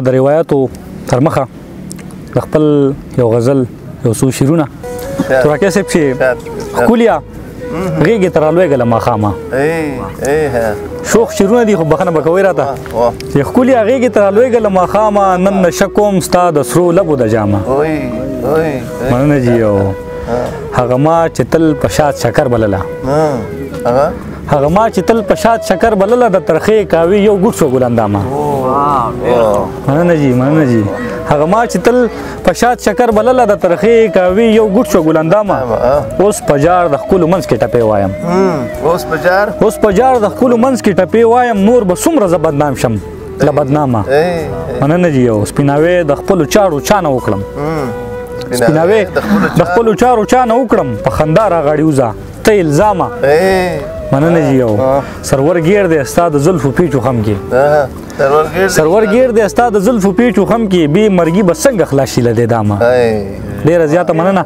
د روایتو تر مخه د خپل یو غزل یو څو شعرونه تورکي صاحب چې ښکليه غېږې ته رالوېږله ماښامه شوخ شعرونه دي خو بخښنه به کوئ راته چې ښکليه غېږې ته رالوېږله ماښامه نن نشه کوم ستا د سرو لبو د جامه مننه جي هغه ما چې تل په شات شکر بلله هغه ما چې تل په شات شکر بلله د ترخې کاوي یو ګوټ شو ګلندامه مننه جي هغه ما چې تل په شات شکر بلله د ترخې کاوي یو ګوټ شو ګلندامه اوس په جار د ښکلو منځ کې ټپې وایم اوس په جار د ښکلو منځ کې ټپې وایم نور به څومره زه بدنام شم له بدنامه مننه جي سپیناوی د خپلو چارو چانه وکړم سپیناوی د خپلو چارو چانه وکړم په خندا راغاړي وځه ته الزامه مننه جي سرور ګیر دی ستا د زلفو پیچو خم کې سرور ګیر دی ستا د زلفو پیچو خم کې بې مرګي به څنګه خلاص شي له دې دامه ډېره زیاته مننه